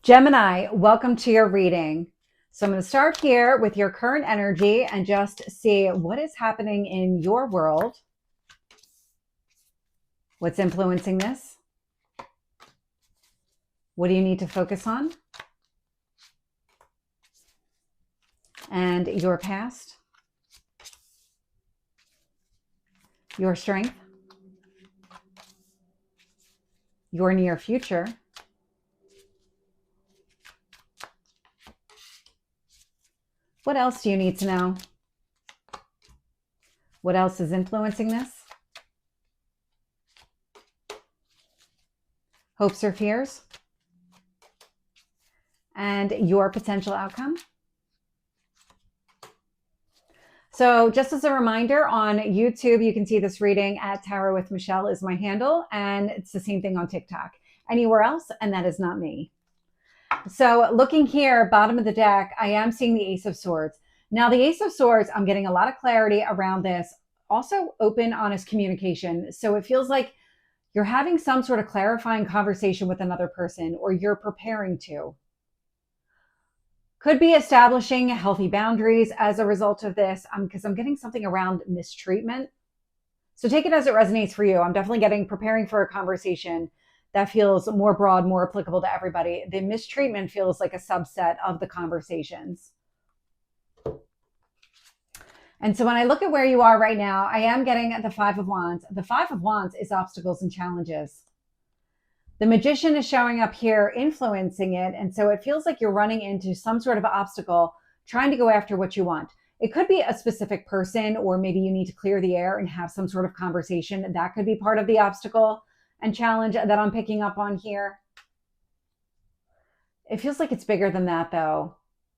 Gemini, welcome to your reading. So I'm going to start here with your current energy and just see what is happening in your world. What's influencing this? What do you need to focus on? And your past, your strength, your near future. What else do you need to know? What else is influencing this? Hopes or fears? And your potential outcome? So just as a reminder, on YouTube, you can see this reading at Tarot with Michelle is my handle, and it's the same thing on TikTok. Anywhere else, and that is not me. So looking here, bottom of the deck, I am seeing the Ace of Swords. Now the Ace of Swords, I'm getting a lot of clarity around this. Also open, honest communication. So it feels like you're having some sort of clarifying conversation with another person, or you're preparing to. Could be establishing healthy boundaries as a result of this, because I'm getting something around mistreatment. So take it as it resonates for you. I'm definitely getting preparing for a conversation that feels more broad, more applicable to everybody. The mistreatment feels like a subset of the conversations. And so when I look at where you are right now, I am getting the Five of Wands. The Five of Wands is obstacles and challenges. The Magician is showing up here, influencing it. And so it feels like you're running into some sort of obstacle, trying to go after what you want. It could be a specific person, or maybe you need to clear the air and have some sort of conversation. That could be part of the obstacle and challenge that I'm picking up on here. It feels like it's bigger than that, though,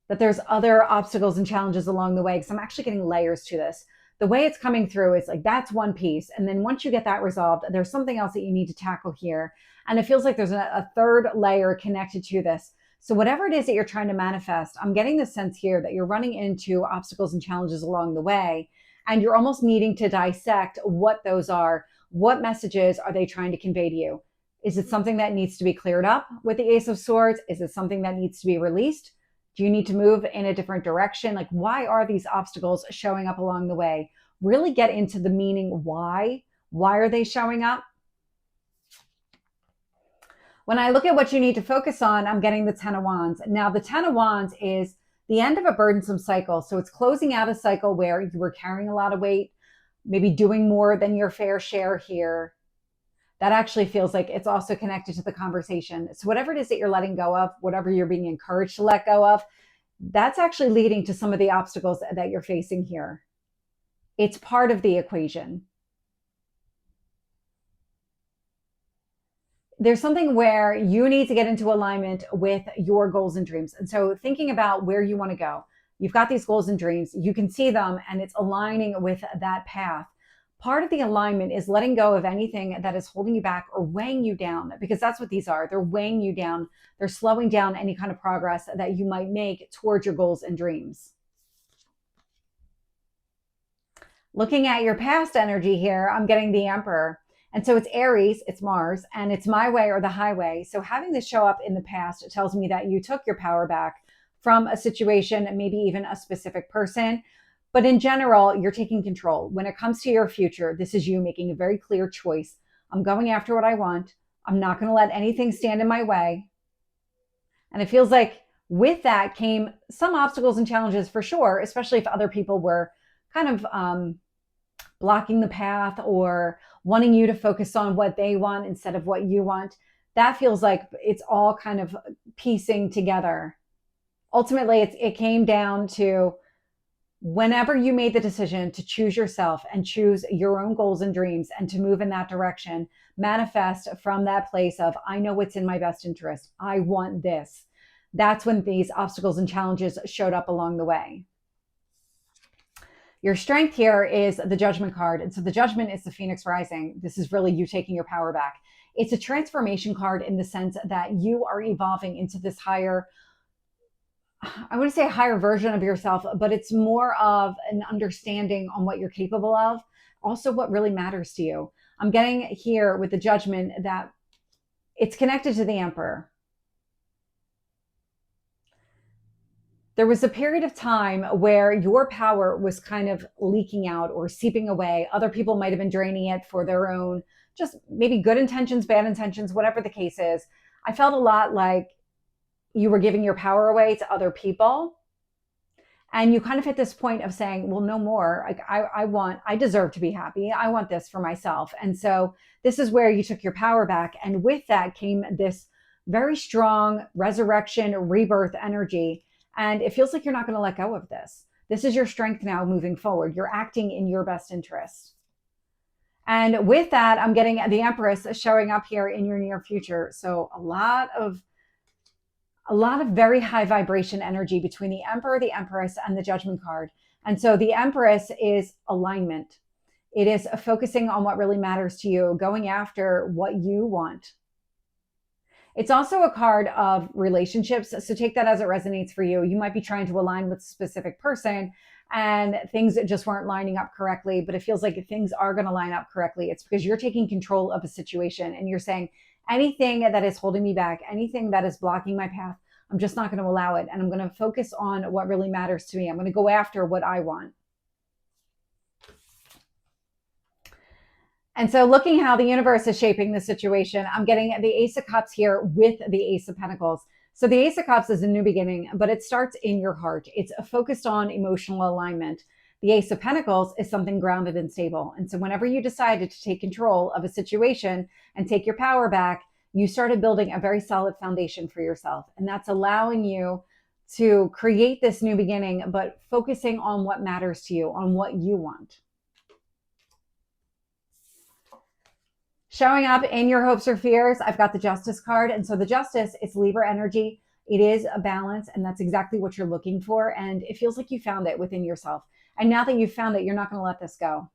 that there's other obstacles and challenges along the way, because I'm actually getting layers to this. The way it's coming through is like that's one piece. And then once you get that resolved, there's something else that you need to tackle here. And it feels like there's a third layer connected to this. So whatever it is that you're trying to manifest, I'm getting the sense here that you're running into obstacles and challenges along the way. And you're almost needing to dissect what those are. What messages are they trying to convey to you? Is it something that needs to be cleared up with the Ace of Swords? Is it something that needs to be released? Do you need to move in a different direction? Like, why are these obstacles showing up along the way? Really get into the meaning why. Why are they showing up? When I look at what you need to focus on, I'm getting the Ten of Wands. Now, the Ten of Wands is the end of a burdensome cycle. So it's closing out a cycle where you were carrying a lot of weight, maybe doing more than your fair share here. That actually feels like it's also connected to the conversation. So whatever it is that you're letting go of, whatever you're being encouraged to let go of, that's actually leading to some of the obstacles that you're facing here. It's part of the equation. There's something where you need to get into alignment with your goals and dreams. And so thinking about where you want to go, you've got these goals and dreams, you can see them, and it's aligning with that path. Part of the alignment is letting go of anything that is holding you back or weighing you down, because that's what these are. They're weighing you down. They're slowing down any kind of progress that you might make towards your goals and dreams. Looking at your past energy here, I'm getting the Emperor. And so it's Aries, it's Mars, and it's my way or the highway. So having this show up in the past tells me that you took your power back from a situation, maybe even a specific person. But in general, you're taking control. When it comes to your future, this is you making a very clear choice. I'm going after what I want. I'm not going to let anything stand in my way. And it feels like with that came some obstacles and challenges for sure, especially if other people were kind of blocking the path or wanting you to focus on what they want instead of what you want. That feels like it's all kind of piecing together. Ultimately, it came down to whenever you made the decision to choose yourself and choose your own goals and dreams and to move in that direction, manifest from that place of, I know what's in my best interest. I want this. That's when these obstacles and challenges showed up along the way. Your strength here is the Judgment card. And so the Judgment is the Phoenix rising. This is really you taking your power back. It's a transformation card in the sense that you are evolving into this higher, I want to say a higher version of yourself, but it's more of an understanding on what you're capable of. Also what really matters to you. I'm getting here with the Judgment that it's connected to the Emperor. There was a period of time where your power was kind of leaking out or seeping away. Other people might have been draining it for their own, just maybe good intentions, bad intentions, whatever the case is. I felt a lot like you were giving your power away to other people. And you kind of hit this point of saying, well, no more. Like I deserve to be happy. I want this for myself. And so this is where you took your power back. And with that came this very strong resurrection, rebirth energy. And it feels like you're not going to let go of this. This is your strength now moving forward. You're acting in your best interest. And with that, I'm getting the Empress showing up here in your near future. So a lot of very high vibration energy between the Emperor, the Empress, and the Judgment card. And so the Empress is alignment. It is focusing on what really matters to you, going after what you want. It's also a card of relationships. So take that as it resonates for you. You might be trying to align with a specific person and things just weren't lining up correctly, but it feels like things are going to line up correctly. It's because you're taking control of a situation and you're saying, anything that is holding me back, anything that is blocking my path, I'm just not going to allow it. And I'm going to focus on what really matters to me. I'm going to go after what I want. And so looking how the universe is shaping the situation, I'm getting the Ace of Cups here with the Ace of Pentacles. So the Ace of Cups is a new beginning, but it starts in your heart. It's focused on emotional alignment. The Ace of Pentacles is something grounded and stable. And so whenever you decided to take control of a situation and take your power back, you started building a very solid foundation for yourself. And that's allowing you to create this new beginning, but focusing on what matters to you, on what you want. Showing up in your hopes or fears, I've got the Justice card. And so the Justice is Libra energy. It is a balance, and that's exactly what you're looking for. And it feels like you found it within yourself. And now that you've found it, you're not going to let this go.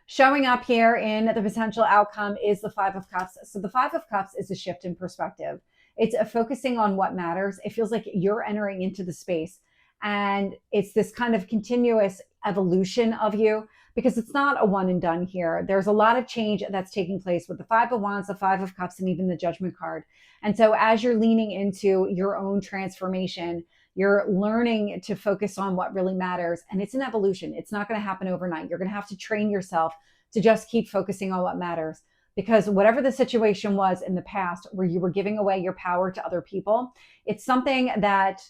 Showing up here in the potential outcome is the Five of Cups. So the Five of Cups is a shift in perspective. It's a focusing on what matters. It feels like you're entering into the space, and it's this kind of continuous evolution of you, because it's not a one and done here. There's a lot of change that's taking place with the Five of Wands, the Five of Cups, and even the Judgment card. And so as you're leaning into your own transformation, you're learning to focus on what really matters. And it's an evolution. It's not going to happen overnight. You're going to have to train yourself to just keep focusing on what matters. Because whatever the situation was in the past where you were giving away your power to other people, it's something that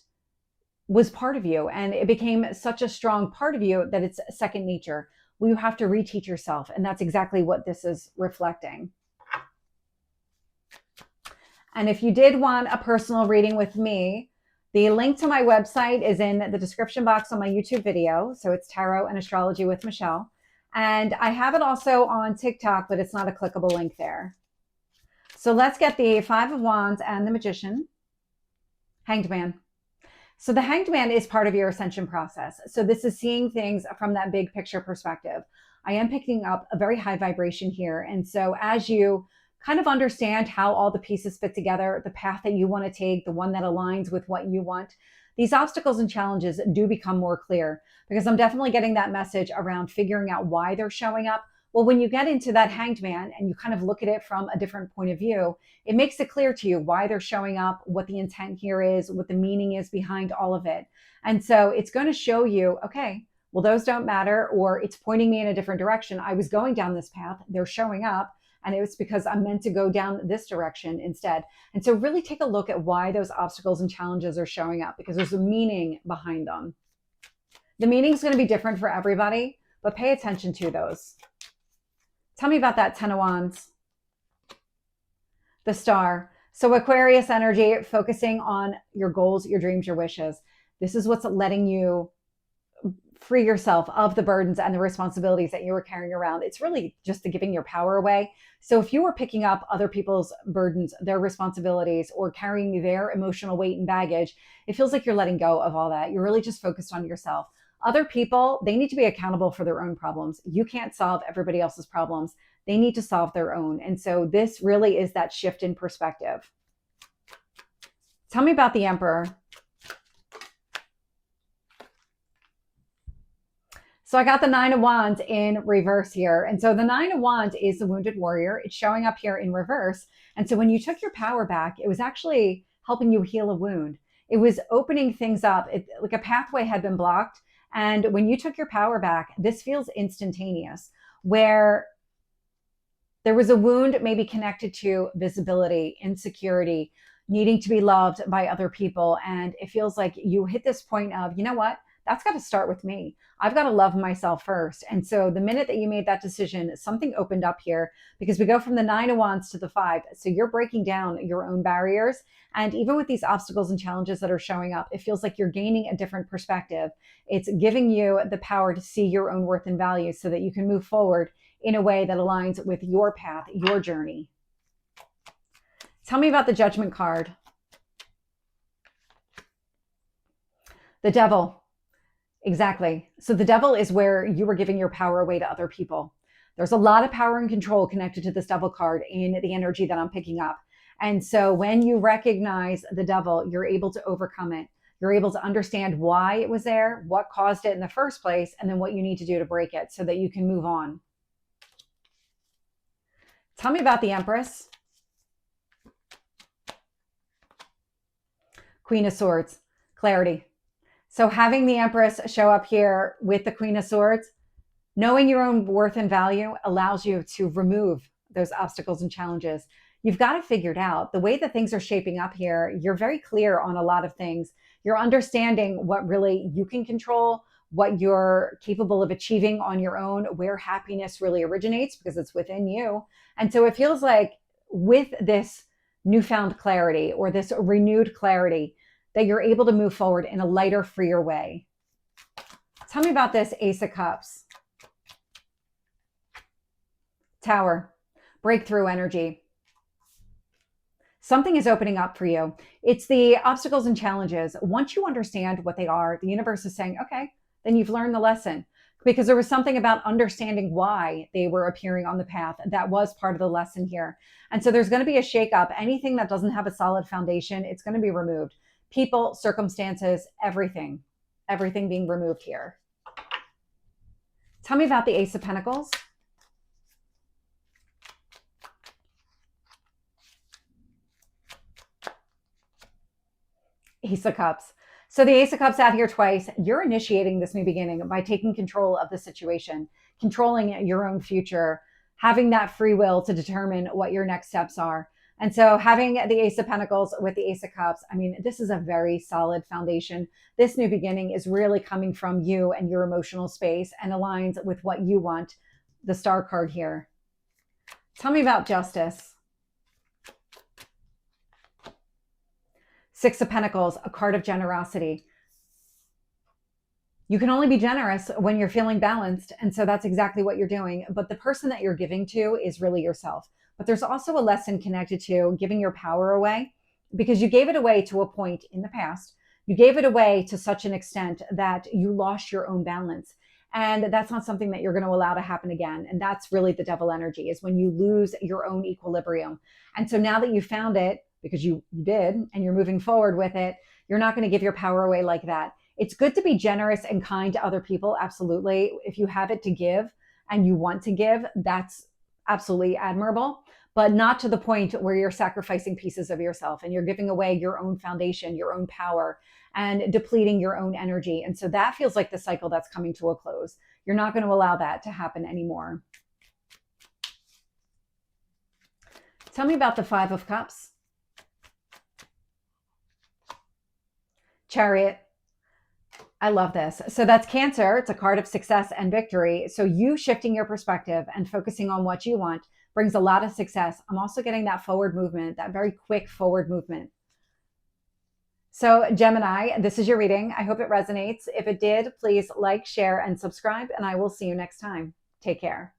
was part of you. And it became such a strong part of you that it's second nature. You have to reteach yourself. And that's exactly what this is reflecting. And if you did want a personal reading with me, the link to my website is in the description box on my YouTube video. So it's Tarot and Astrology with Michelle. And I have it also on TikTok, but it's not a clickable link there. So let's get the Five of Wands and the Magician. Hanged Man. So the Hanged Man is part of your ascension process. So this is seeing things from that big picture perspective. I am picking up a very high vibration here. And so as you kind of understand how all the pieces fit together, the path that you want to take, the one that aligns with what you want, these obstacles and challenges do become more clear, because I'm definitely getting that message around figuring out why they're showing up. Well, when you get into that Hanged Man and you kind of look at it from a different point of view, it makes it clear to you why they're showing up, what the intent here is, what the meaning is behind all of it. And so it's going to show you, okay, well, those don't matter, or it's pointing me in a different direction. I was going down this path. They're showing up. And it was because I'm meant to go down this direction instead. And so really take a look at why those obstacles and challenges are showing up, because there's a meaning behind them. The meaning is going to be different for everybody, but pay attention to those. Tell me about that Ten of Wands. The Star. So Aquarius energy, focusing on your goals, your dreams, your wishes. This is what's letting you free yourself of the burdens and the responsibilities that you were carrying around. It's really just the giving your power away. So if you were picking up other people's burdens, their responsibilities, or carrying their emotional weight and baggage, it feels like you're letting go of all that. You're really just focused on yourself. Other people, they need to be accountable for their own problems. You can't solve everybody else's problems. They need to solve their own. And so this really is that shift in perspective. Tell me about the Emperor. So I got the Nine of Wands in reverse here. And so the Nine of Wands is the wounded warrior. It's showing up here in reverse. And so when you took your power back, it was actually helping you heal a wound. It was opening things up. Like a pathway had been blocked. And when you took your power back, this feels instantaneous, where there was a wound maybe connected to visibility, insecurity, needing to be loved by other people. And it feels like you hit this point of, you know what? That's got to start with me. I've got to love myself first. And so the minute that you made that decision, something opened up here, because we go from the 9 of Wands to the 5. So you're breaking down your own barriers. And even with these obstacles and challenges that are showing up, it feels like you're gaining a different perspective. It's giving you the power to see your own worth and value so that you can move forward in a way that aligns with your path, your journey. Tell me about the Judgment card. The Devil. Exactly. So the Devil is where you were giving your power away to other people. There's a lot of power and control connected to this Devil card in the energy that I'm picking up. And so when you recognize the Devil, you're able to overcome it. You're able to understand why it was there, what caused it in the first place, and then what you need to do to break it so that you can move on. Tell me about the Empress. Queen of Swords, clarity. So having the Empress show up here with the Queen of Swords, knowing your own worth and value allows you to remove those obstacles and challenges. You've got it figured out. The way that things are shaping up here, you're very clear on a lot of things. You're understanding what really you can control, what you're capable of achieving on your own, where happiness really originates because it's within you. And so it feels like with this newfound clarity or this renewed clarity that you're able to move forward in a lighter, freer way. Tell me about this Ace of Cups. Tower, breakthrough energy. Something is opening up for you. It's the obstacles and challenges. Once you understand what they are, the universe is saying, okay, then you've learned the lesson. Because there was something about understanding why they were appearing on the path that was part of the lesson here. And so there's going to be a shakeup. Anything that doesn't have a solid foundation, it's going to be removed. People, circumstances, everything being removed here. Tell me about the Ace of Pentacles. Ace of Cups. So the Ace of Cups out here twice. You're initiating this new beginning by taking control of the situation, controlling your own future, having that free will to determine what your next steps are. And so having the Ace of Pentacles with the Ace of Cups, I mean, this is a very solid foundation. This new beginning is really coming from you and your emotional space and aligns with what you want. The Star card here. Tell me about Justice. Six of Pentacles, a card of generosity. You can only be generous when you're feeling balanced. And so that's exactly what you're doing. But the person that you're giving to is really yourself. But there's also a lesson connected to giving your power away, because you gave it away to a point in the past. You gave it away to such an extent that you lost your own balance. And that's not something that you're going to allow to happen again. And that's really the Devil energy, is when you lose your own equilibrium. And so now that you found it, because you did, and you're moving forward with it, you're not going to give your power away like that. It's good to be generous and kind to other people. Absolutely. If you have it to give and you want to give, that's absolutely admirable, but not to the point where you're sacrificing pieces of yourself and you're giving away your own foundation, your own power, and depleting your own energy. And so that feels like the cycle that's coming to a close. You're not going to allow that to happen anymore. Tell me about the Five of Cups. Chariot. I love this. So that's Cancer. It's a card of success and victory. So you shifting your perspective and focusing on what you want brings a lot of success. I'm also getting that forward movement, that very quick forward movement. So Gemini, this is your reading. I hope it resonates. If it did, please like, share, and subscribe, and I will see you next time. Take care.